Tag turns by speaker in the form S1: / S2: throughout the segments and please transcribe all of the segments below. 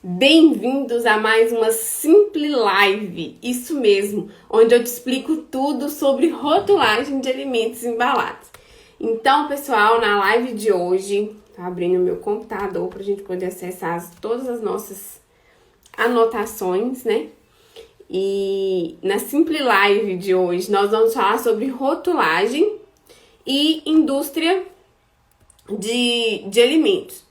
S1: Bem-vindos a mais uma Simple Live, isso mesmo, onde eu te explico tudo sobre rotulagem de alimentos embalados. Então, pessoal, na live de hoje, tô abrindo meu computador para a gente poder acessar todas as nossas anotações, né? E na Simple Live de hoje, nós vamos falar sobre rotulagem e indústria de alimentos.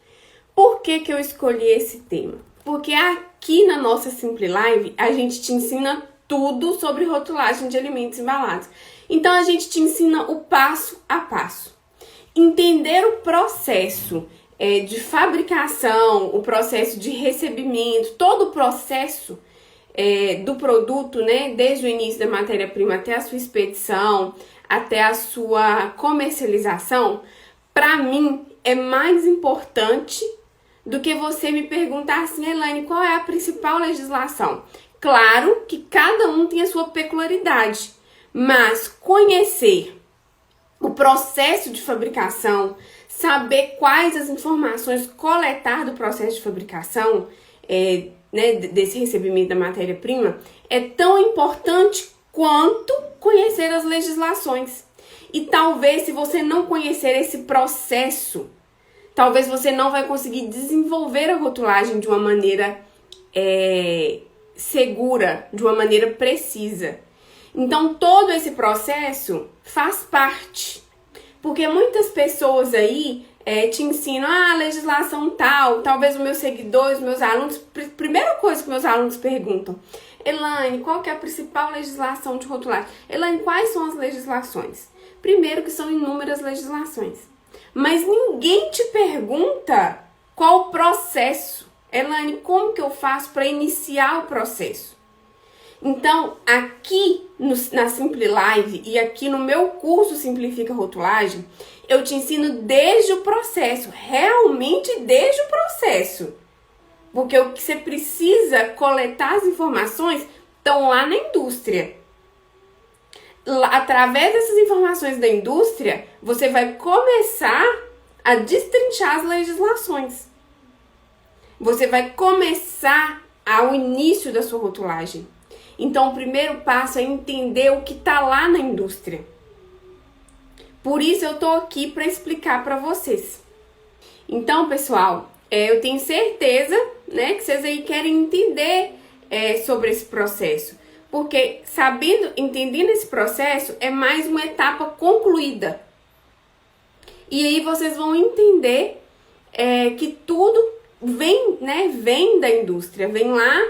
S1: Por que eu escolhi esse tema? Porque aqui na nossa Simple Live, a gente te ensina tudo sobre rotulagem de alimentos embalados. Então, a gente te ensina o passo a passo. Entender o processo de fabricação, o processo de recebimento, todo o processo do produto, né? Desde o início da matéria-prima até a sua expedição, até a sua comercialização, para mim é mais importante do que você me perguntar assim, Elaine, qual é a principal legislação? Claro que cada um tem a sua peculiaridade, mas conhecer o processo de fabricação, saber quais as informações, coletar do processo de fabricação, né, desse recebimento da matéria-prima, é tão importante quanto conhecer as legislações. E talvez, se você não conhecer esse processo, talvez você não vai conseguir desenvolver a rotulagem de uma maneira segura, de uma maneira precisa. Então, todo esse processo faz parte. Porque muitas pessoas aí te ensinam, a legislação tal, talvez os meus seguidores, meus alunos, primeira coisa que meus alunos perguntam, Elaine, qual que é a principal legislação de rotulagem? Elaine, quais são as legislações? Primeiro que são inúmeras legislações. Mas ninguém te pergunta qual o processo. Elaine, como que eu faço para iniciar o processo? Então, aqui na Simple Live e aqui no meu curso Simplifica Rotulagem, eu te ensino desde o processo, realmente desde o processo. Porque o que você precisa coletar as informações estão lá na indústria. Através dessas informações da indústria, você vai começar a destrinchar as legislações. Você vai começar ao início da sua rotulagem. Então, o primeiro passo é entender o que está lá na indústria. Por isso, eu estou aqui para explicar para vocês. Então, pessoal, eu tenho certeza, né, que vocês aí querem entender sobre esse processo. Porque entendendo esse processo, é mais uma etapa concluída. E aí vocês vão entender que tudo vem da indústria, vem lá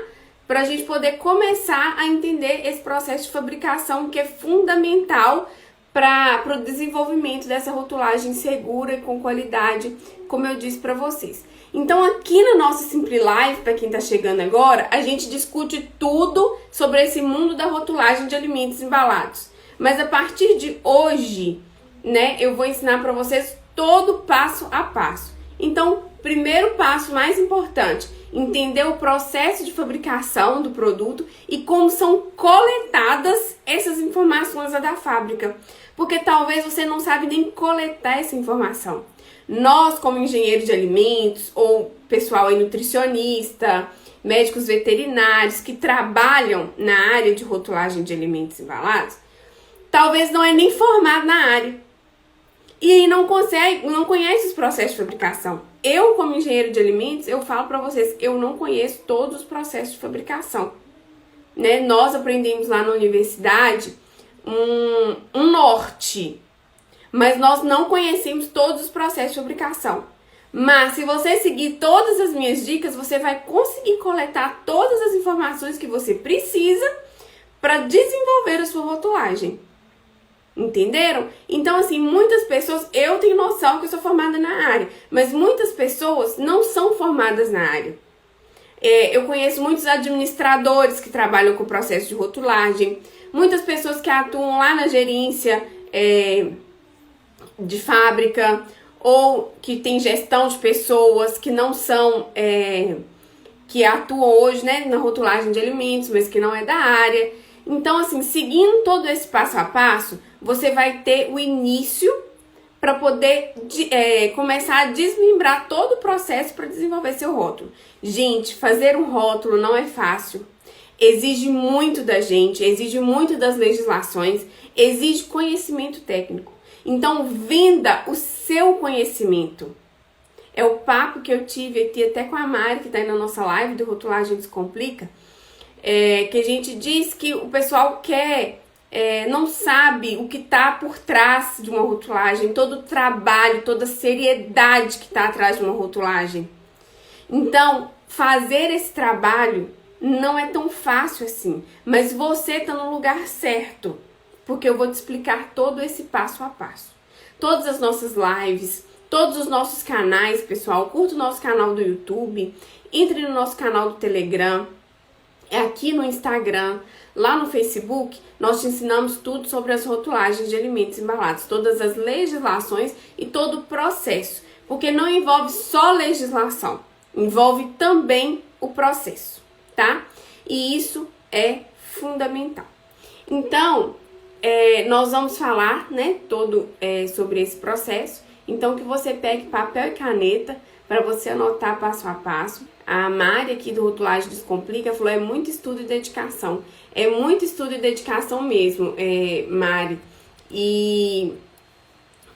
S1: para a gente poder começar a entender esse processo de fabricação que é fundamental para o desenvolvimento dessa rotulagem segura e com qualidade, como eu disse para vocês. Então, aqui na nossa Simple Live, para quem está chegando agora, a gente discute tudo sobre esse mundo da rotulagem de alimentos embalados. Mas a partir de hoje, né, eu vou ensinar para vocês todo passo a passo. Então, primeiro passo mais importante, entender o processo de fabricação do produto e como são coletadas essas informações da fábrica. Porque talvez você não sabe nem coletar essa informação. Nós, como engenheiros de alimentos, ou pessoal aí nutricionista, médicos veterinários que trabalham na área de rotulagem de alimentos embalados, talvez não é nem formado na área. E aí não conhece os processos de fabricação. Eu, como engenheiro de alimentos, eu falo para vocês, eu não conheço todos os processos de fabricação. Né? Nós aprendemos lá na universidade um norte, mas nós não conhecemos todos os processos de fabricação. Mas se você seguir todas as minhas dicas, você vai conseguir coletar todas as informações que você precisa para desenvolver a sua rotulagem. Entenderam? Então, assim, muitas pessoas, eu tenho noção que eu sou formada na área, mas muitas pessoas não são formadas na área. Eu conheço muitos administradores que trabalham com o processo de rotulagem, muitas pessoas que atuam lá na gerência de fábrica, ou que tem gestão de pessoas que não são, que atuam hoje, né, na rotulagem de alimentos, mas que não é da área. Então, assim, seguindo todo esse passo a passo, você vai ter o início para poder começar a desmembrar todo o processo para desenvolver seu rótulo. Gente, fazer um rótulo não é fácil. Exige muito da gente, exige muito das legislações, exige conhecimento técnico. Então, venda o seu conhecimento. É o papo que eu tive aqui até com a Mari, que está aí na nossa live do Rotulagem Descomplica, que a gente diz que o pessoal não sabe o que está por trás de uma rotulagem, todo o trabalho, toda a seriedade que está atrás de uma rotulagem. Então, fazer esse trabalho não é tão fácil assim, mas você está no lugar certo, porque eu vou te explicar todo esse passo a passo. Todas as nossas lives, todos os nossos canais, pessoal, curta o nosso canal do YouTube, entre no nosso canal do Telegram, aqui no Instagram, lá no Facebook, nós te ensinamos tudo sobre as rotulagens de alimentos embalados, todas as legislações e todo o processo, porque não envolve só legislação, envolve também o processo, tá? E isso é fundamental. Então, nós vamos falar, né, sobre esse processo. Então, que você pegue papel e caneta para você anotar passo a passo. A Mari aqui do Rotulagem Descomplica falou, é muito estudo e dedicação. É muito estudo e dedicação mesmo, Mari. E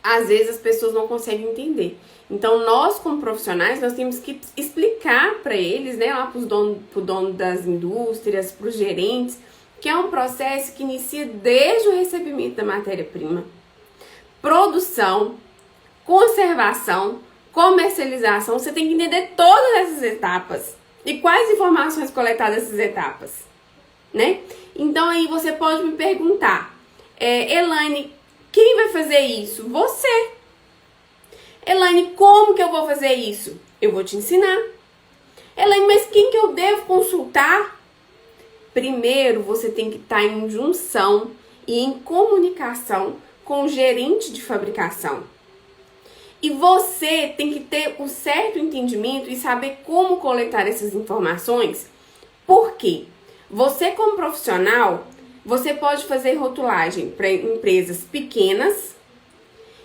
S1: às vezes as pessoas não conseguem entender. Então, nós como profissionais, nós temos que explicar para eles, né, lá pro dono das indústrias, para os gerentes, que é um processo que inicia desde o recebimento da matéria-prima, produção, conservação, comercialização. Você tem que entender todas essas etapas e quais informações coletadas nessas etapas, né? Então aí você pode me perguntar, Elaine, quem vai fazer isso? Você. Elaine, como que eu vou fazer isso? Eu vou te ensinar. Elaine, mas quem que eu devo consultar? Primeiro, você tem que estar em junção e em comunicação com o gerente de fabricação. E você tem que ter um certo entendimento e saber como coletar essas informações. Por quê? Você, como profissional, você pode fazer rotulagem para empresas pequenas,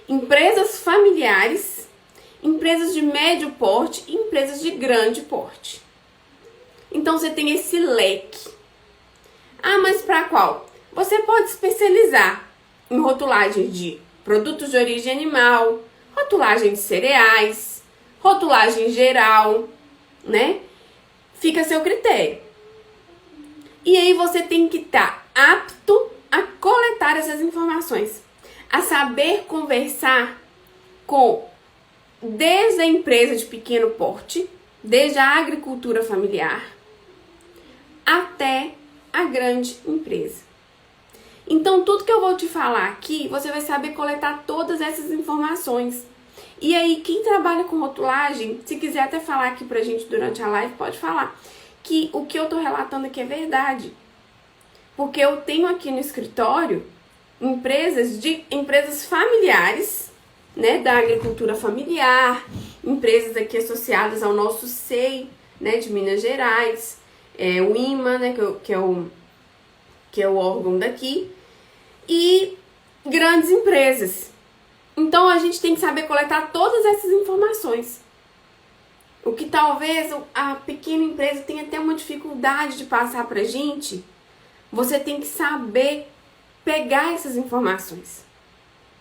S1: empresas familiares, empresas de médio porte e empresas de grande porte. Então, você tem esse leque. Ah, mas para qual? Você pode especializar em rotulagem de produtos de origem animal, rotulagem de cereais, rotulagem geral, né? Fica a seu critério. E aí você tem que estar apto a coletar essas informações, a saber conversar desde a empresa de pequeno porte, desde a agricultura familiar, até a grande empresa. Então, tudo que eu vou te falar aqui, você vai saber coletar todas essas informações. E aí, quem trabalha com rotulagem, se quiser até falar aqui pra gente durante a live, pode falar que o que eu tô relatando aqui é verdade. Porque eu tenho aqui no escritório empresas familiares, né, da agricultura familiar, empresas aqui associadas ao nosso SEI, né, de Minas Gerais, o IMA, né, que é o órgão daqui, e grandes empresas. Então, a gente tem que saber coletar todas essas informações. O que talvez a pequena empresa tenha até uma dificuldade de passar pra gente, você tem que saber pegar essas informações,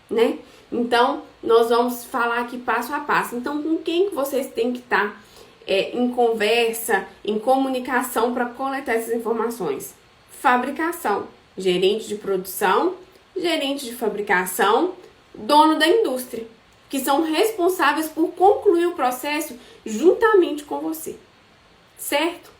S1: né? Então, nós vamos falar aqui passo a passo. Então, com quem que vocês têm que estar em conversa, em comunicação para coletar essas informações? Fabricação, gerente de produção, gerente de fabricação, dono da indústria, que são responsáveis por concluir o processo juntamente com você, certo?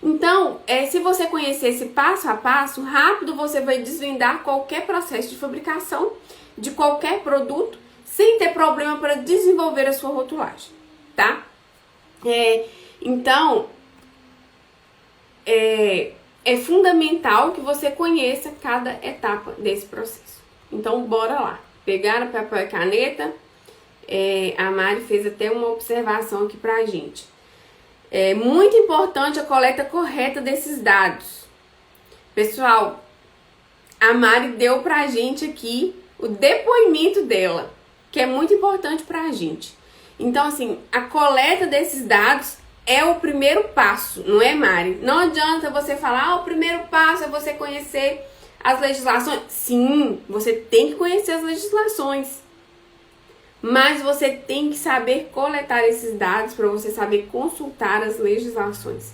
S1: Então, se você conhecer esse passo a passo, rápido você vai desvendar qualquer processo de fabricação de qualquer produto, sem ter problema para desenvolver a sua rotulagem, tá? Então, é fundamental que você conheça cada etapa desse processo. Então, bora lá. Pegaram papel e caneta. A Mari fez até uma observação aqui pra gente. É muito importante a coleta correta desses dados. Pessoal, a Mari deu pra gente aqui o depoimento dela, que é muito importante para a gente. Então, assim, a coleta desses dados é o primeiro passo, não é, Mari? Não adianta você falar, o primeiro passo é você conhecer as legislações. Sim, você tem que conhecer as legislações. Mas você tem que saber coletar esses dados para você saber consultar as legislações.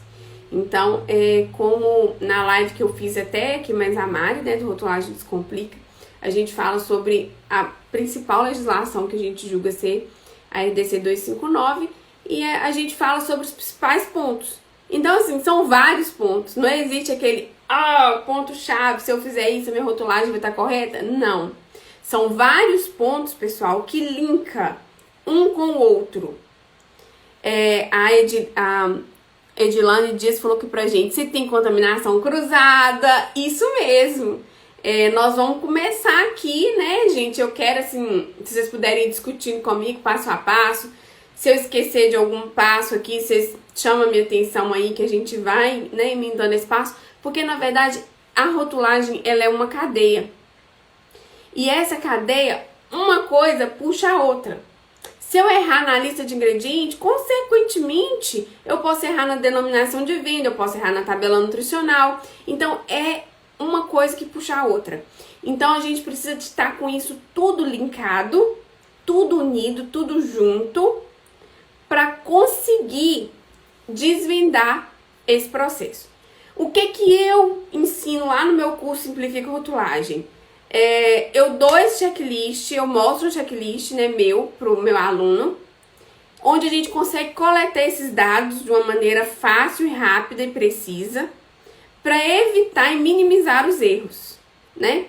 S1: Então, como na live que eu fiz até aqui, mas a Mari, né, do Rotulagem Descomplica, a gente fala sobre a principal legislação que a gente julga ser a RDC 259 e a gente fala sobre os principais pontos. Então, assim, são vários pontos. Não existe aquele ponto-chave, se eu fizer isso, a minha rotulagem vai estar correta? Não. São vários pontos, pessoal, que linka um com o outro. A Edilane Dias falou aqui pra gente, se tem contaminação cruzada, isso mesmo. Nós vamos começar aqui, né, gente? Eu quero, assim, se vocês puderem ir discutindo comigo passo a passo. Se eu esquecer de algum passo aqui, vocês chamam a minha atenção aí, que a gente vai, né, emendando esse passo. Porque, na verdade, a rotulagem, ela é uma cadeia. E essa cadeia, uma coisa puxa a outra. Se eu errar na lista de ingredientes, consequentemente, eu posso errar na denominação de venda, eu posso errar na tabela nutricional. Então, é uma coisa que puxa a outra. Então, a gente precisa de estar com isso tudo linkado, tudo unido, tudo junto, para conseguir desvendar esse processo. O que eu ensino lá no meu curso Simplifica Rotulagem? Eu dou esse checklist, eu mostro o checklist, né, pro meu aluno, onde a gente consegue coletar esses dados de uma maneira fácil e rápida e precisa, para evitar e minimizar os erros, né?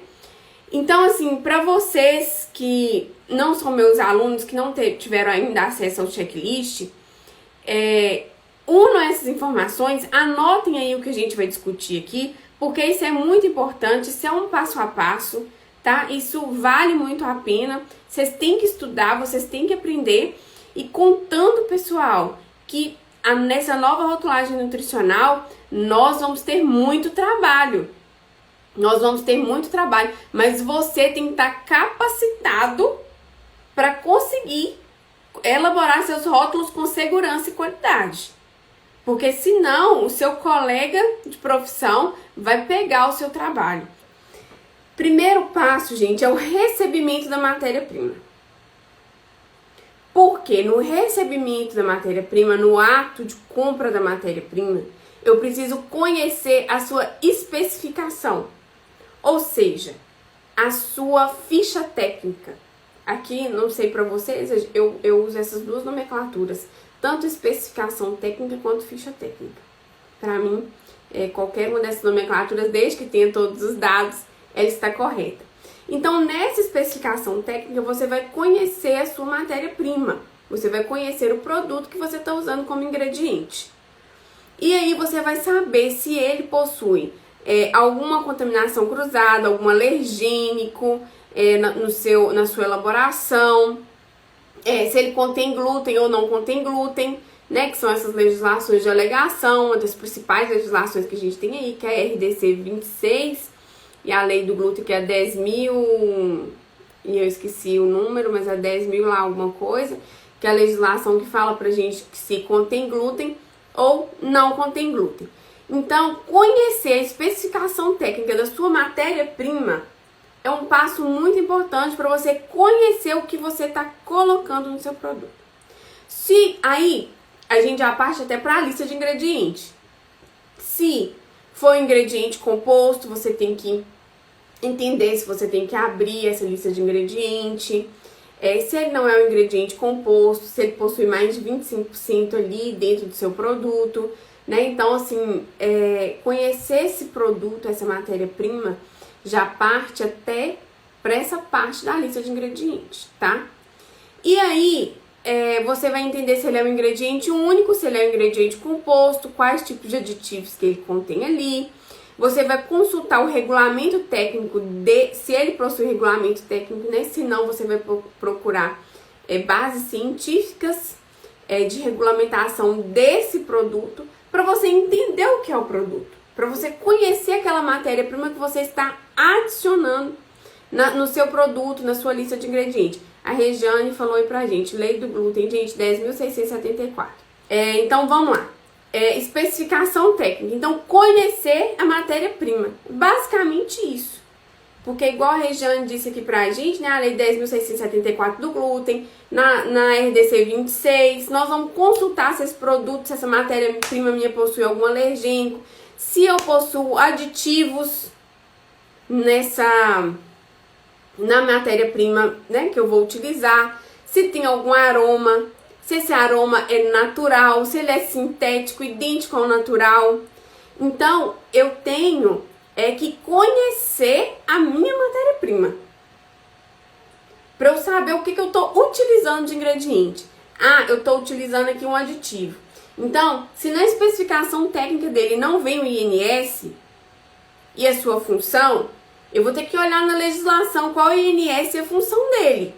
S1: Então, assim, para vocês que não são meus alunos, que não tiveram ainda acesso ao checklist, unam essas informações, anotem aí o que a gente vai discutir aqui, porque isso é muito importante, isso é um passo a passo, tá? Isso vale muito a pena, vocês têm que estudar, vocês têm que aprender, e contando, pessoal, que nessa nova rotulagem nutricional, nós vamos ter muito trabalho. Mas você tem que estar capacitado para conseguir elaborar seus rótulos com segurança e qualidade. Porque senão o seu colega de profissão vai pegar o seu trabalho. Primeiro passo, gente, é o recebimento da matéria-prima. Porque no recebimento da matéria-prima, no ato de compra da matéria-prima, eu preciso conhecer a sua especificação. Ou seja, a sua ficha técnica. Aqui, não sei para vocês, eu uso essas duas nomenclaturas. Tanto especificação técnica quanto ficha técnica. Para mim, qualquer uma dessas nomenclaturas, desde que tenha todos os dados, ela está correta. Então, nessa especificação técnica, você vai conhecer a sua matéria-prima. Você vai conhecer o produto que você está usando como ingrediente. E aí, você vai saber se ele possui alguma contaminação cruzada, algum alergênico na sua elaboração. Se ele contém glúten ou não contém glúten, né? Que são essas legislações de alegação, uma das principais legislações que a gente tem aí, que é a RDC 26, e a lei do glúten, que é 10.000, e eu esqueci o número, mas é 10.000 lá alguma coisa, que é a legislação que fala pra gente que se contém glúten ou não contém glúten. Então, conhecer a especificação técnica da sua matéria-prima é um passo muito importante para você conhecer o que você está colocando no seu produto. Se aí, a gente já parte até para a lista de ingredientes. Se for ingrediente composto, você tem que entender se você tem que abrir essa lista de ingredientes. Se ele não é um ingrediente composto, se ele possui mais de 25% ali dentro do seu produto, né? Então, assim, conhecer esse produto, essa matéria-prima, já parte até para essa parte da lista de ingredientes, tá? E aí, você vai entender se ele é um ingrediente único, se ele é um ingrediente composto, quais tipos de aditivos que ele contém ali. Você vai consultar o regulamento técnico, se ele possui regulamento técnico, né? Se não, você vai procurar bases científicas de regulamentação desse produto, para você entender o que é o produto, para você conhecer aquela matéria-prima que você está adicionando no seu produto, na sua lista de ingredientes. A Regiane falou aí pra gente, lei do glúten, gente, 10.674. Então, vamos lá. Especificação técnica. Então, conhecer a matéria-prima. Basicamente isso. Porque igual a Regiane disse aqui pra gente, né, a lei 10.674 do glúten, na RDC 26, nós vamos consultar se esse produto, se essa matéria-prima minha possui algum alergênico, se eu possuo aditivos na matéria-prima, né, que eu vou utilizar, se tem algum aroma, se esse aroma é natural, se ele é sintético, idêntico ao natural. Então, eu tenho que conhecer a minha matéria-prima, para eu saber o que eu estou utilizando de ingrediente. Ah, eu estou utilizando aqui um aditivo. Então, se na especificação técnica dele não vem o INS e a sua função, eu vou ter que olhar na legislação qual é o INS e a função dele,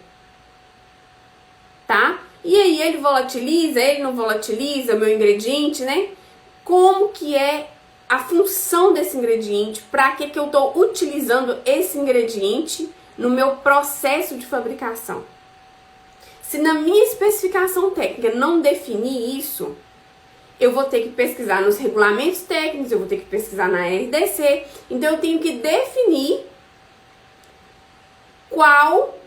S1: tá? E aí ele volatiliza, ele não volatiliza meu ingrediente, né? Como que é a função desse ingrediente, para que eu estou utilizando esse ingrediente no meu processo de fabricação. Se na minha especificação técnica não definir isso, eu vou ter que pesquisar nos regulamentos técnicos, eu vou ter que pesquisar na RDC, então eu tenho que definir qual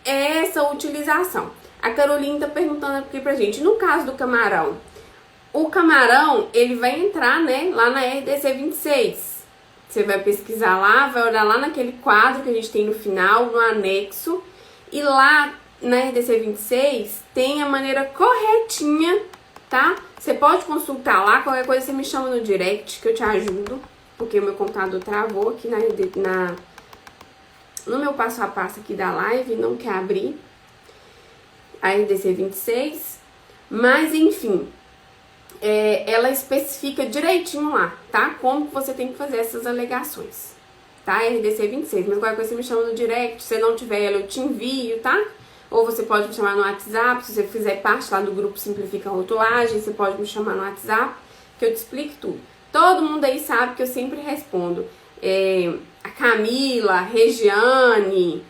S1: é essa utilização. A Carolina está perguntando aqui pra gente, no caso do camarão, o camarão, ele vai entrar, né, lá na RDC 26. Você vai pesquisar lá, vai olhar lá naquele quadro que a gente tem no final, no anexo. E lá na RDC 26 tem a maneira corretinha, tá? Você pode consultar lá, qualquer coisa você me chama no direct que eu te ajudo. Porque o meu computador travou aqui no meu passo a passo aqui da live, não quer abrir a RDC 26. Mas enfim... ela especifica direitinho lá, tá? Como que você tem que fazer essas alegações, tá? RDC 26, mas qualquer coisa você me chama no direct, se você não tiver ela eu te envio, tá? Ou você pode me chamar no WhatsApp, se você fizer parte lá do grupo Simplifica a Rotulagem, você pode me chamar no WhatsApp, que eu te explico tudo. Todo mundo aí sabe que eu sempre respondo. A Camila, a Regiane,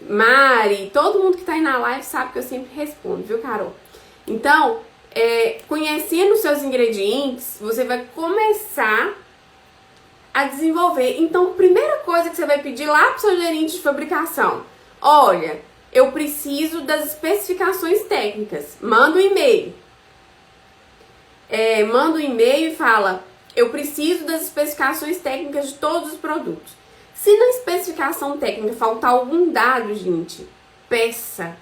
S1: Mari, todo mundo que tá aí na live sabe que eu sempre respondo, viu, Carol? Então... conhecendo seus ingredientes, você vai começar a desenvolver. Então, primeira coisa que você vai pedir lá pro seu gerente de fabricação: olha, eu preciso das especificações técnicas. Manda um e-mail. Manda um e-mail e fala: eu preciso das especificações técnicas de todos os produtos. Se na especificação técnica faltar algum dado, gente, peça,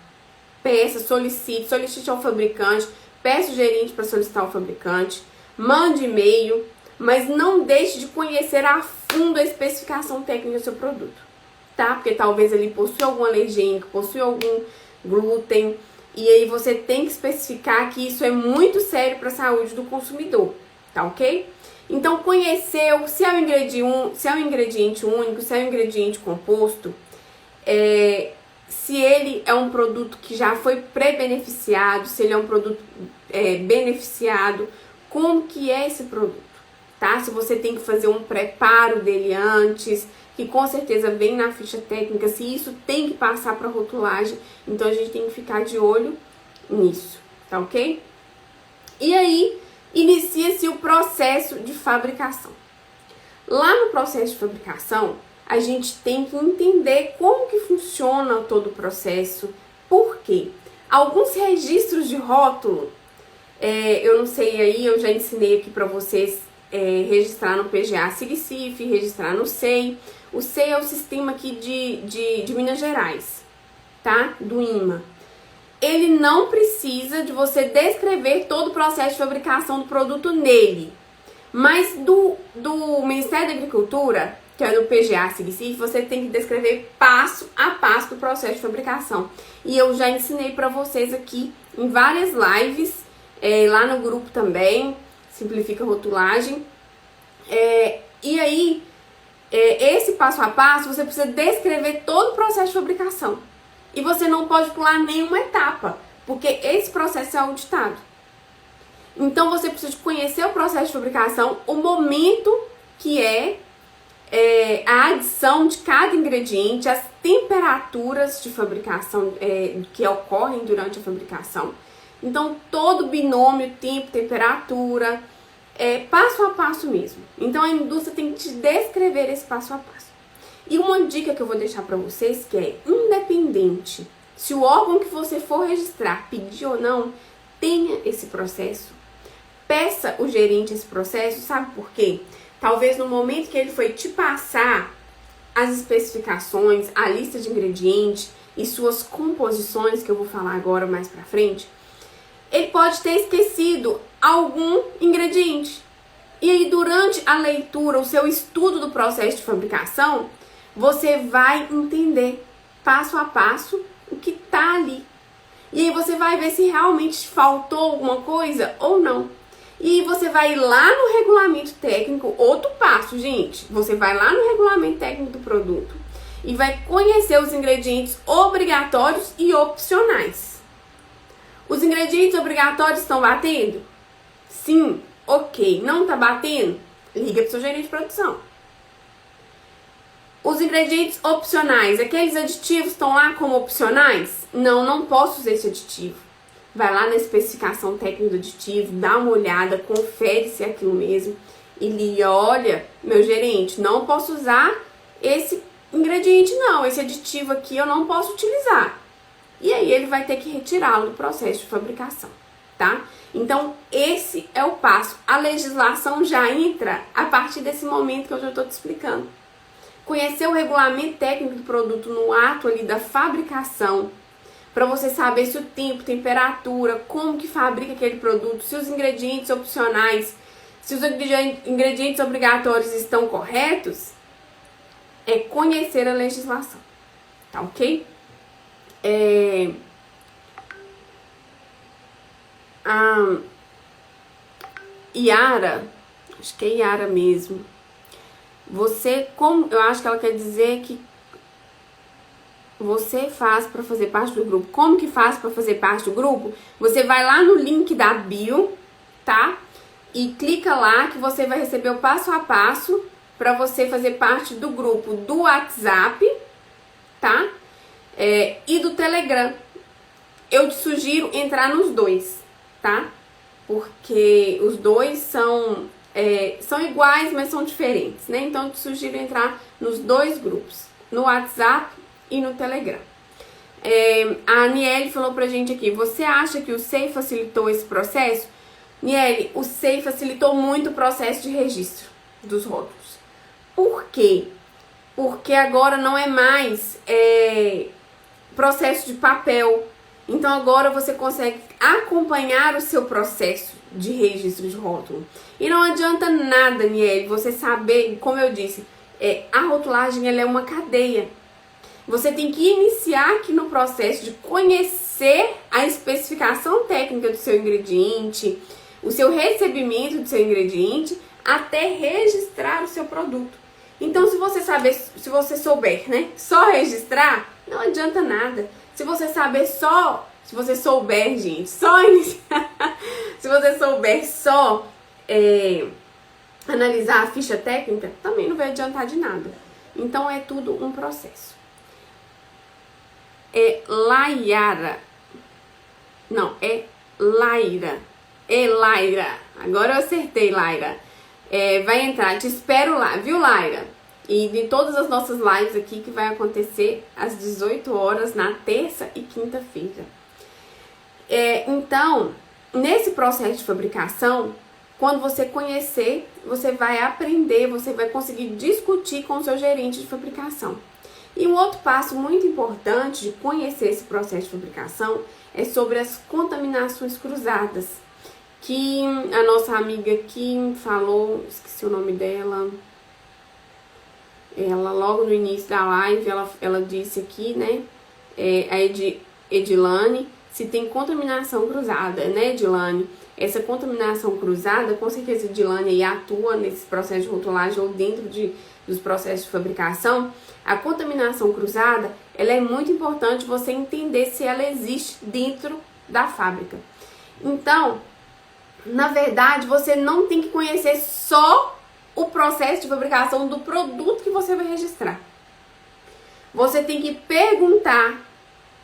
S1: solicite ao fabricante. Peça o gerente para solicitar ao fabricante, mande e-mail, mas não deixe de conhecer a fundo a especificação técnica do seu produto, tá? Porque talvez ele possua algum alergênico, possua algum glúten, e aí você tem que especificar que isso é muito sério para a saúde do consumidor, tá ok? Então, conheceu se é um ingrediente único, se é um ingrediente composto, se ele é um produto que já foi pré-beneficiado, se ele é um produto beneficiado, como que é esse produto, tá? Se você tem que fazer um preparo dele antes, que com certeza vem na ficha técnica, se isso tem que passar para rotulagem, então a gente tem que ficar de olho nisso, tá ok? E aí, inicia-se o processo de fabricação. Lá no processo de fabricação, a gente tem que entender como que funciona todo o processo. Por quê? Alguns registros de rótulo, eu não sei aí, eu já ensinei aqui para vocês registrar no PGA SIGCIF, registrar no SEI. O SEI é o sistema aqui de Minas Gerais, tá? Do IMA. Ele não precisa de você descrever todo o processo de fabricação do produto nele. Mas do Ministério da Agricultura, que é do PGA SIGCIF, você tem que descrever passo a passo do processo de fabricação. E eu já ensinei para vocês aqui em várias lives, lá no grupo também, Simplifica a Rotulagem. E aí, esse passo a passo, você precisa descrever todo o processo de fabricação. E você não pode pular nenhuma etapa, porque esse processo é auditado. Então, você precisa conhecer o processo de fabricação, o momento que a adição de cada ingrediente, as temperaturas de fabricação que ocorrem durante a fabricação. Então, todo binômio, tempo, temperatura, passo a passo mesmo. Então, a indústria tem que te descrever esse passo a passo. E uma dica que eu vou deixar para vocês, que é independente se o órgão que você for registrar pedir ou não, tenha esse processo. Peça o gerente esse processo, sabe por quê? Talvez no momento que ele foi te passar as especificações, a lista de ingredientes e suas composições, que eu vou falar agora mais pra frente, ele pode ter esquecido algum ingrediente. E aí, durante a leitura, o seu estudo do processo de fabricação, você vai entender passo a passo o que tá ali. E aí você vai ver se realmente faltou alguma coisa ou não. E você vai lá no regulamento técnico, outro passo, gente. Você vai lá no regulamento técnico do produto e vai conhecer os ingredientes obrigatórios e opcionais. Os ingredientes obrigatórios estão batendo? Sim, ok. Não tá batendo? Liga pro seu gerente de produção. Os ingredientes opcionais, aqueles aditivos estão lá como opcionais? Não, não posso usar esse aditivo. Vai lá na especificação técnica do aditivo, dá uma olhada, confere se é aquilo mesmo e liga, olha, meu gerente, não posso usar esse ingrediente não, esse aditivo aqui eu não posso utilizar. E aí ele vai ter que retirá-lo do processo de fabricação, tá? Então esse é o passo. A legislação já entra a partir desse momento que eu já estou te explicando. Conhecer o regulamento técnico do produto no ato ali da fabricação, para você saber se o tempo, temperatura, como que fabrica aquele produto, se os ingredientes opcionais, se os ingredientes obrigatórios estão corretos, é conhecer a legislação, tá ok? A Yara, acho que é Yara mesmo, eu acho que ela quer dizer que você faz para fazer parte do grupo. Como que faz para fazer parte do grupo? Você vai lá no link da bio, tá? E clica lá que você vai receber o passo a passo para você fazer parte do grupo do WhatsApp, tá? E do Telegram. Eu te sugiro entrar nos dois, tá? Porque os dois são iguais, mas são diferentes, né? Então eu te sugiro entrar nos dois grupos, no WhatsApp e no Telegram. A Aniele falou pra gente aqui, você acha que o SEI facilitou esse processo? Aniele, o SEI facilitou muito o processo de registro dos rótulos. Por quê? Porque agora não é mais processo de papel. Então agora você consegue acompanhar o seu processo de registro de rótulo. E não adianta nada, Aniele, você saber, como eu disse, a rotulagem ela é uma cadeia. Você tem que iniciar aqui no processo de conhecer a especificação técnica do seu ingrediente, o seu recebimento do seu ingrediente, até registrar o seu produto. Então, se você souber, né, só registrar, não adianta nada. Se você souber, gente, só iniciar, se você souber só analisar a ficha técnica, também não vai adiantar de nada. Então, é tudo um processo. Laira. Não, Laira. Laira. Agora eu acertei, Laira. Vai entrar, te espero lá, viu, Laira? E de todas as nossas lives aqui que vai acontecer às 18 horas na terça e quinta-feira. Então, nesse processo de fabricação, quando você conhecer, você vai aprender, você vai conseguir discutir com o seu gerente de fabricação. E um outro passo muito importante de conhecer esse processo de fabricação é sobre as contaminações cruzadas, que a nossa amiga Kim falou, esqueci o nome dela, ela logo no início da live, ela disse aqui, né, a Edilane, se tem contaminação cruzada, né, Edilane? Essa contaminação cruzada, com certeza a Edilane aí atua nesse processo de rotulagem ou dentro dos processos de fabricação. A contaminação cruzada, ela é muito importante você entender se ela existe dentro da fábrica. Então, na verdade, você não tem que conhecer só o processo de fabricação do produto que você vai registrar. Você tem que perguntar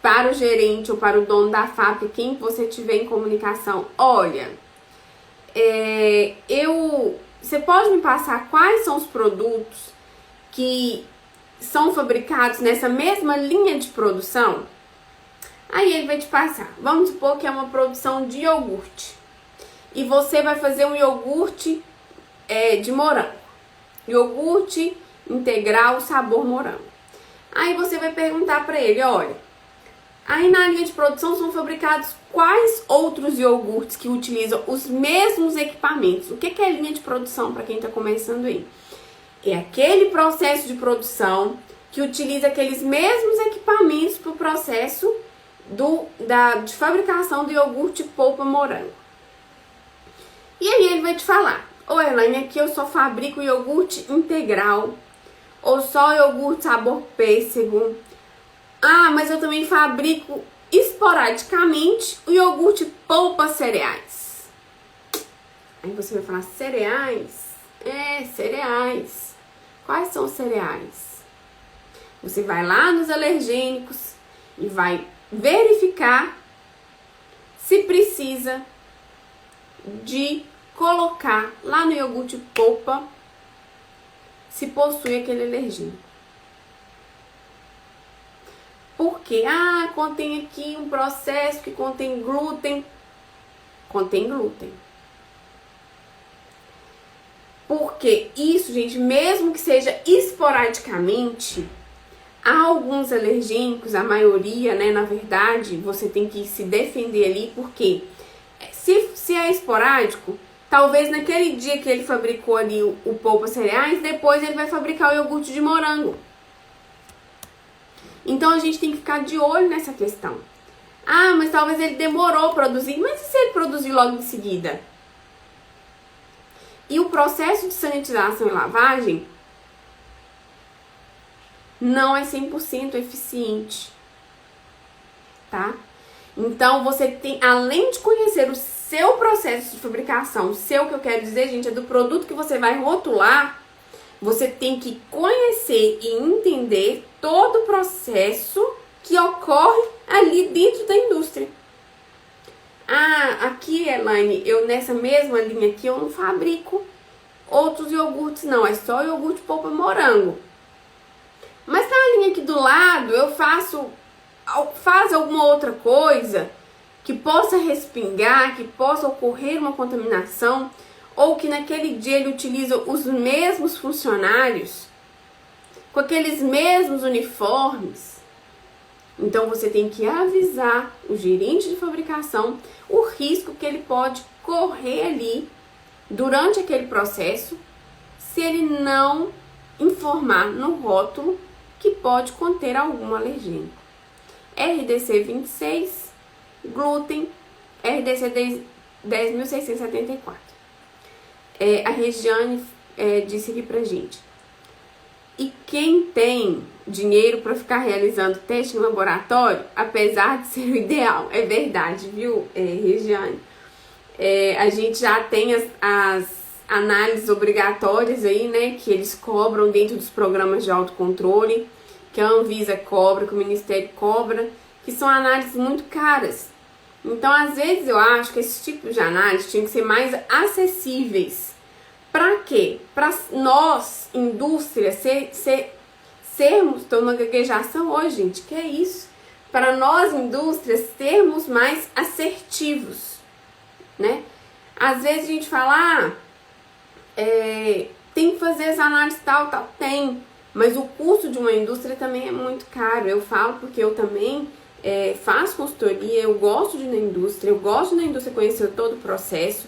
S1: para o gerente ou para o dono da fábrica, quem você tiver em comunicação, olha, você pode me passar quais são os produtos que são fabricados nessa mesma linha de produção? Aí ele vai te passar. Vamos supor que é uma produção de iogurte. E você vai fazer um iogurte de morango. Iogurte integral sabor morango. Aí você vai perguntar para ele, olha, aí na linha de produção são fabricados quais outros iogurtes que utilizam os mesmos equipamentos? O que é linha de produção para quem está começando aí? É aquele processo de produção que utiliza aqueles mesmos equipamentos para o processo de fabricação do iogurte polpa morango. E aí ele vai te falar, ô Elaine, aqui eu só fabrico iogurte integral, ou só iogurte sabor pêssego. Ah, mas eu também fabrico esporadicamente o iogurte polpa cereais. Aí você vai falar, cereais? Cereais. Quais são os cereais? Você vai lá nos alergênicos e vai verificar se precisa de colocar lá no iogurte polpa se possui aquele alergênico. Porque, contém aqui um processo que contém glúten. Contém glúten. Porque isso, gente, mesmo que seja esporadicamente, há alguns alergênicos, a maioria, né, na verdade, você tem que se defender ali, porque se é esporádico, talvez naquele dia que ele fabricou ali o polpa cereais, depois ele vai fabricar o iogurte de morango. Então a gente tem que ficar de olho nessa questão. Mas talvez ele demorou a produzir, mas e se ele produzir logo em seguida? E o processo de sanitização e lavagem não é 100% eficiente, tá? Então você tem, além de conhecer o seu processo de fabricação, que eu quero dizer, gente, é do produto que você vai rotular, você tem que conhecer e entender todo o processo que ocorre ali dentro da indústria. Aqui, Elaine, eu nessa mesma linha aqui, eu não fabrico outros iogurtes, não. É só iogurte polpa morango. Mas na linha aqui do lado, eu faz alguma outra coisa que possa respingar, que possa ocorrer uma contaminação, ou que naquele dia ele utiliza os mesmos funcionários, com aqueles mesmos uniformes. Então você tem que avisar o gerente de fabricação o risco que ele pode correr ali durante aquele processo, se ele não informar no rótulo que pode conter algum alergênico. RDC 26, glúten, RDC 10.674. A Regiane disse aqui pra gente. E quem tem dinheiro para ficar realizando teste em laboratório, apesar de ser o ideal, é verdade, viu, Regiane? A gente já tem as análises obrigatórias aí, né, que eles cobram dentro dos programas de autocontrole, que a Anvisa cobra, que o Ministério cobra, que são análises muito caras. Então, às vezes, eu acho que esse tipo de análise tinha que ser mais acessíveis. Para quê? Para nós, indústria, sermos, estou numa gaguejação hoje, gente, que é isso? Para nós, indústrias, sermos mais assertivos, né? Às vezes a gente fala, tem que fazer as análises tal, tem, mas o custo de uma indústria também é muito caro. Eu falo porque eu também faço consultoria, eu gosto de ir na indústria, eu gosto de na indústria conhecer todo o processo.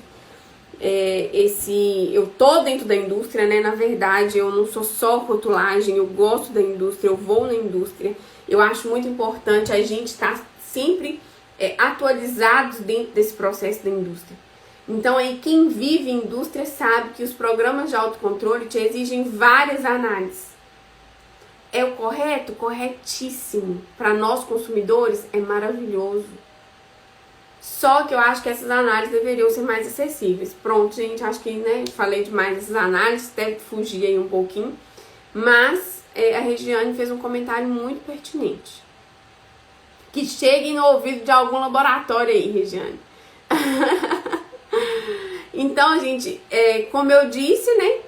S1: Eu tô dentro da indústria, né? Na verdade, eu não sou só rotulagem, eu gosto da indústria, eu vou na indústria. Eu acho muito importante a gente estar sempre atualizados dentro desse processo da indústria. Então, aí quem vive em indústria sabe que os programas de autocontrole te exigem várias análises. É o correto? Corretíssimo. Para nós consumidores é maravilhoso. Só que eu acho que essas análises deveriam ser mais acessíveis. Pronto, gente, acho que, né, falei demais dessas análises, até fugir aí um pouquinho. Mas a Regiane fez um comentário muito pertinente. Que chegue no ouvido de algum laboratório aí, Regiane. Então, gente, como eu disse, né,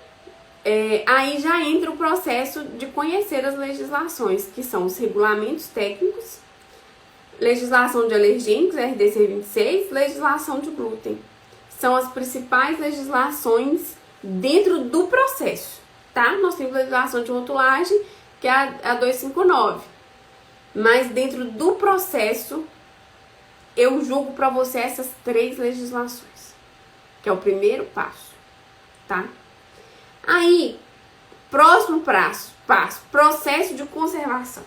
S1: aí já entra o processo de conhecer as legislações, que são os regulamentos técnicos, legislação de alergênicos, RDC 26, legislação de glúten. São as principais legislações dentro do processo, tá? Nós temos legislação de rotulagem, que é a 259. Mas dentro do processo, eu julgo para você essas 3 legislações, que é o primeiro passo, tá? Aí, próximo passo, processo de conservação.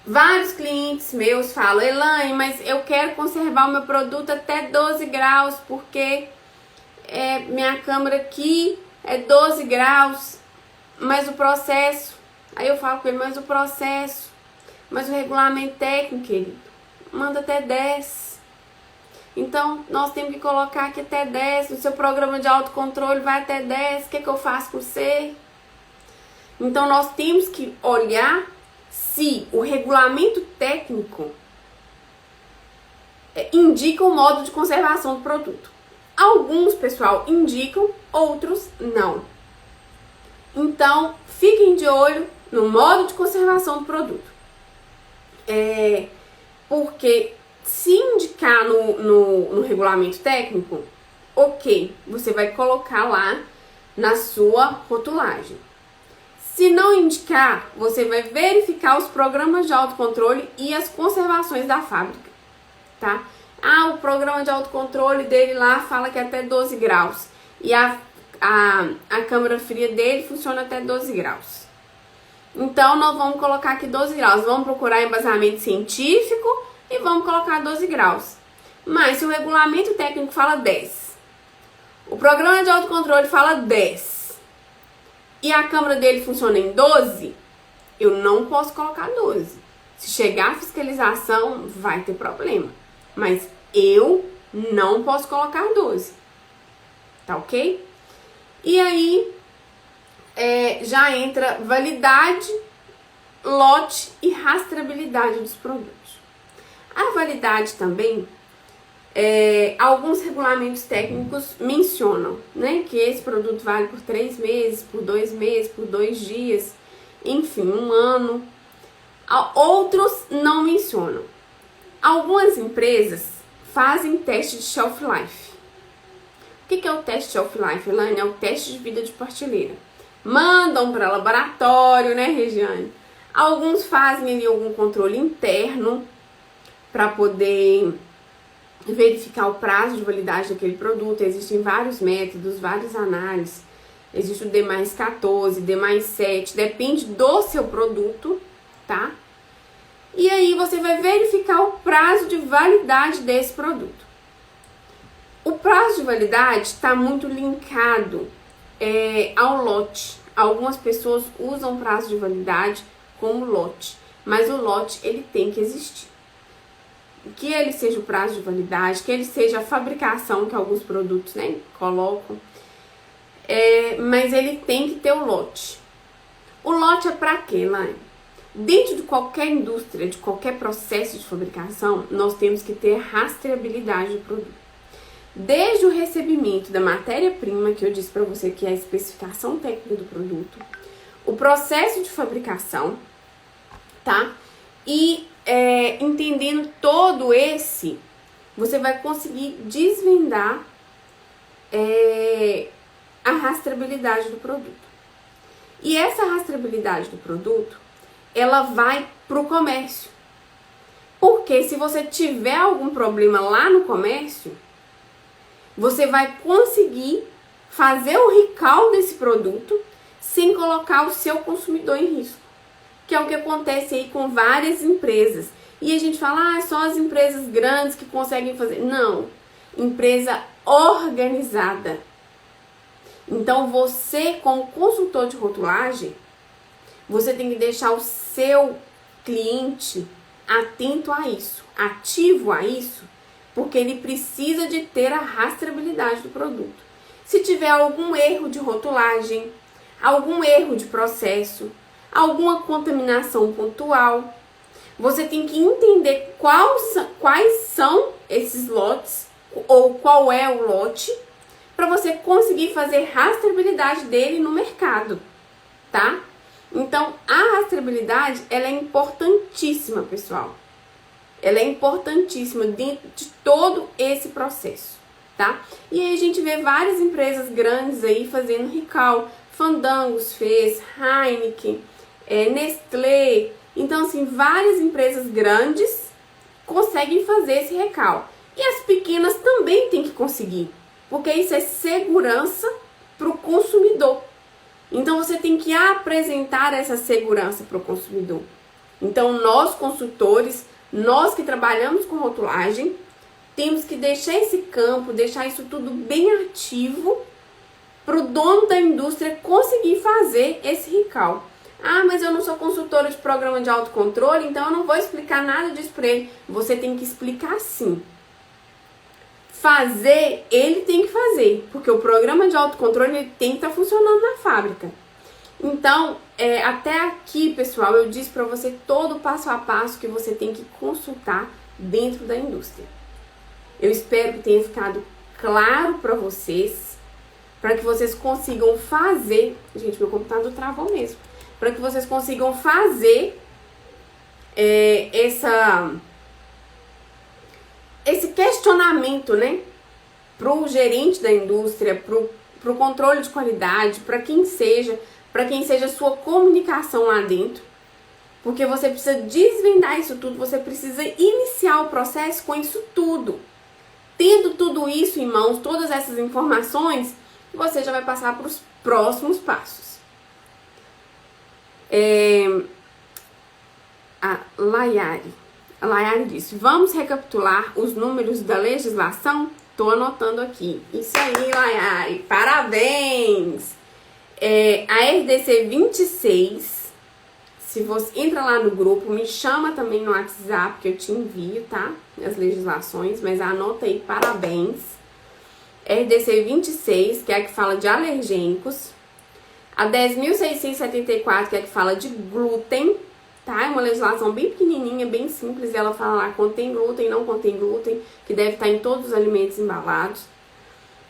S1: Vários clientes meus falam, Elaine, mas eu quero conservar o meu produto até 12 graus, porque minha câmara aqui é 12 graus, mas o processo... Aí eu falo com ele, mas o regulamento técnico, querido, manda até 10. Então, nós temos que colocar aqui até 10, no seu programa de autocontrole vai até 10, o que eu faço com você? Então, nós temos que olhar se o regulamento técnico indica o modo de conservação do produto. Alguns, pessoal, indicam, outros não. Então, fiquem de olho no modo de conservação do produto. Porque se indicar no regulamento técnico, ok, você vai colocar lá na sua rotulagem. Se não indicar, você vai verificar os programas de autocontrole e as conservações da fábrica, tá? O programa de autocontrole dele lá fala que é até 12 graus. E a câmara fria dele funciona até 12 graus. Então, nós vamos colocar aqui 12 graus. Vamos procurar embasamento científico e vamos colocar 12 graus. Mas se o regulamento técnico fala 10, o programa de autocontrole fala 10, e a câmara dele funciona em 12, eu não posso colocar 12. Se chegar a fiscalização, vai ter problema. Mas eu não posso colocar 12. Tá ok? E aí, já entra validade, lote e rastreabilidade dos produtos. A validade também, alguns regulamentos técnicos mencionam, né, que esse produto vale por 3 meses, por 2 meses, por 2 dias, enfim, 1 ano. Outros não mencionam. Algumas empresas fazem teste de shelf life. O que é o teste de shelf life, Elaine? É o teste de vida de prateleira. Mandam para laboratório, né, Regiane? Alguns fazem ali algum controle interno para poder verificar o prazo de validade daquele produto. Existem vários métodos, várias análises. Existe o D+14, D+7, depende do seu produto, tá? E aí você vai verificar o prazo de validade desse produto. O prazo de validade está muito linkado ao lote. Algumas pessoas usam prazo de validade como lote, mas o lote ele tem que existir. Que ele seja o prazo de validade, que ele seja a fabricação que alguns produtos, né, colocam, mas ele tem que ter o lote. O lote é para quê, Laine? Dentro de qualquer indústria, de qualquer processo de fabricação, nós temos que ter rastreabilidade do produto. Desde o recebimento da matéria-prima, que eu disse para você que é a especificação técnica do produto, o processo de fabricação, tá? E entendendo todo esse, você vai conseguir desvendar a rastreabilidade do produto. E essa rastreabilidade do produto, ela vai para o comércio. Porque se você tiver algum problema lá no comércio, você vai conseguir fazer o recall desse produto sem colocar o seu consumidor em risco. Que é o que acontece aí com várias empresas. E a gente fala, só as empresas grandes que conseguem fazer. Não, empresa organizada. Então você, como consultor de rotulagem, você tem que deixar o seu cliente atento a isso, ativo a isso, porque ele precisa de ter a rastreabilidade do produto. Se tiver algum erro de rotulagem, algum erro de processo, alguma contaminação pontual, você tem que entender quais são esses lotes, ou qual é o lote, para você conseguir fazer rastreabilidade dele no mercado, tá? Então, a rastreabilidade, ela é importantíssima, pessoal. Ela é importantíssima dentro de todo esse processo, tá? E aí a gente vê várias empresas grandes aí fazendo recall. Fandangos fez, Heineken, Nestlé. Então, assim, várias empresas grandes conseguem fazer esse recall. E as pequenas também têm que conseguir, porque isso é segurança para o consumidor. Então, você tem que apresentar essa segurança para o consumidor. Então, nós consultores, nós que trabalhamos com rotulagem, temos que deixar esse campo, deixar isso tudo bem ativo para o dono da indústria conseguir fazer esse recall. Ah, mas eu não sou consultora de programa de autocontrole, então eu não vou explicar nada disso para ele. Você tem que explicar sim. Fazer, ele tem que fazer, porque o programa de autocontrole ele tem que estar funcionando na fábrica. Então, até aqui, pessoal, eu disse para você todo o passo a passo que você tem que consultar dentro da indústria. Eu espero que tenha ficado claro para vocês, para que vocês consigam fazer... Gente, meu computador travou mesmo. Para que vocês consigam fazer esse questionamento, né? Para o gerente da indústria, para o controle de qualidade, para quem seja a sua comunicação lá dentro. Porque você precisa desvendar isso tudo, você precisa iniciar o processo com isso tudo. Tendo tudo isso em mãos, todas essas informações, você já vai passar para os próximos passos. A Layari disse, vamos recapitular os números da legislação? Tô anotando aqui. Isso aí, Layari, parabéns! A RDC 26, se você entra lá no grupo, me chama também no WhatsApp que eu te envio, tá? As legislações, mas anota aí, parabéns. RDC 26, que é a que fala de alergênicos. A 10.674, que é a que fala de glúten, tá? É uma legislação bem pequenininha, bem simples. Ela fala lá, contém glúten, não contém glúten, que deve estar em todos os alimentos embalados.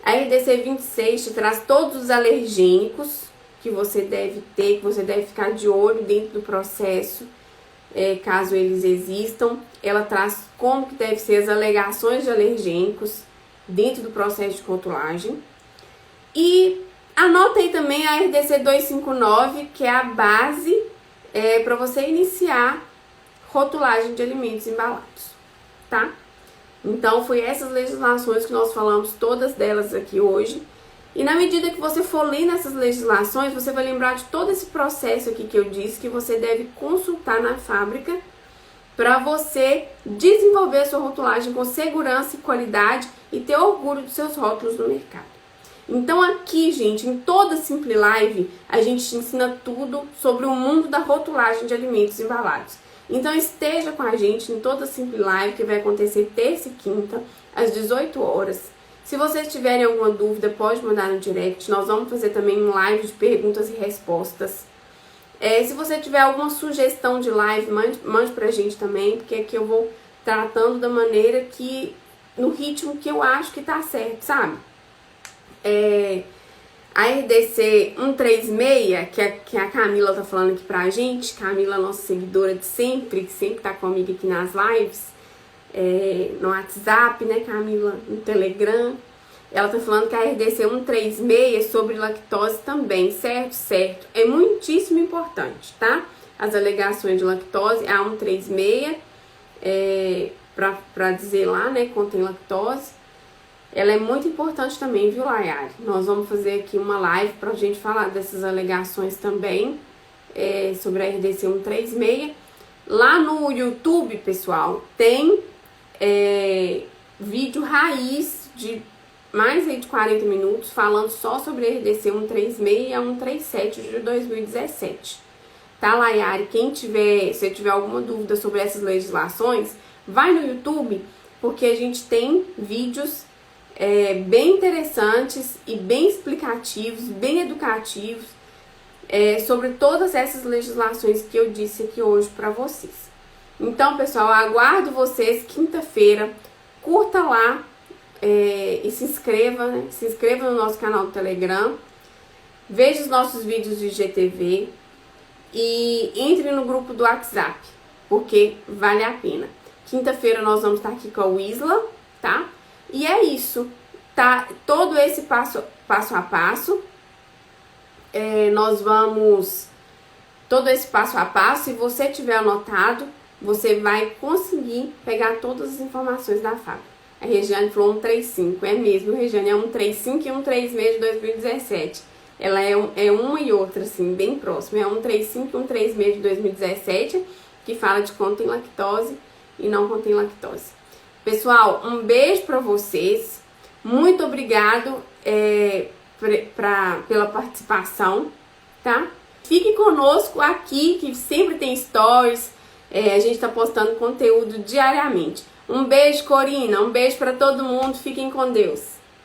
S1: A RDC 26 te traz todos os alergênicos que você deve ter, que você deve ficar de olho dentro do processo, caso eles existam. Ela traz como que deve ser as alegações de alergênicos dentro do processo de rotulagem. E anota aí também a RDC 259, que é a base para você iniciar rotulagem de alimentos embalados, tá? Então, foi essas legislações que nós falamos, todas delas aqui hoje. E na medida que você for lendo essas legislações, você vai lembrar de todo esse processo aqui que eu disse, que você deve consultar na fábrica para você desenvolver a sua rotulagem com segurança e qualidade e ter orgulho dos seus rótulos no mercado. Então aqui, gente, em toda Simply Live, a gente te ensina tudo sobre o mundo da rotulagem de alimentos embalados. Então esteja com a gente em toda Simply Live, que vai acontecer terça e quinta, às 18 horas. Se vocês tiverem alguma dúvida, pode mandar no direct. Nós vamos fazer também um live de perguntas e respostas. Se você tiver alguma sugestão de live, mande pra gente também, porque aqui eu vou tratando da maneira que, no ritmo que eu acho que tá certo, sabe? A RDC 136, que a Camila tá falando aqui pra gente, Camila, nossa seguidora de sempre, que sempre tá comigo aqui nas lives, no WhatsApp, né, Camila, no Telegram, ela tá falando que a RDC 136 é sobre lactose também, certo? Certo. É muitíssimo importante, tá? As alegações de lactose, a 136, pra dizer lá, né, contém lactose. Ela é muito importante também, viu, Layari? Nós vamos fazer aqui uma live pra gente falar dessas alegações também, sobre a RDC 136. Lá no YouTube, pessoal, tem vídeo raiz de mais de 40 minutos falando só sobre a RDC 136 e a 137 de 2017. Tá, Layari? Se tiver alguma dúvida sobre essas legislações, vai no YouTube, porque a gente tem vídeos bem interessantes e bem explicativos, bem educativos, sobre todas essas legislações que eu disse aqui hoje para vocês. Então, pessoal, eu aguardo vocês quinta-feira. Curta lá e se inscreva, né? Se inscreva no nosso canal do Telegram. Veja os nossos vídeos de IGTV e entre no grupo do WhatsApp, porque vale a pena. Quinta-feira nós vamos estar aqui com a Wisla, tá? E é isso, tá? Todo esse passo a passo, todo esse passo a passo, se você tiver anotado, você vai conseguir pegar todas as informações da fábrica. A Regiane falou 135, é mesmo, Regiane, é 135 e 136 de 2017. Ela é uma e outra, assim, bem próxima. É 135 e 136 de 2017, que fala de contém lactose e não contém lactose. Pessoal, um beijo pra vocês. Muito obrigado pela participação, tá? Fique conosco aqui, que sempre tem stories. A gente tá postando conteúdo diariamente. Um beijo, Corina. Um beijo pra todo mundo. Fiquem com Deus.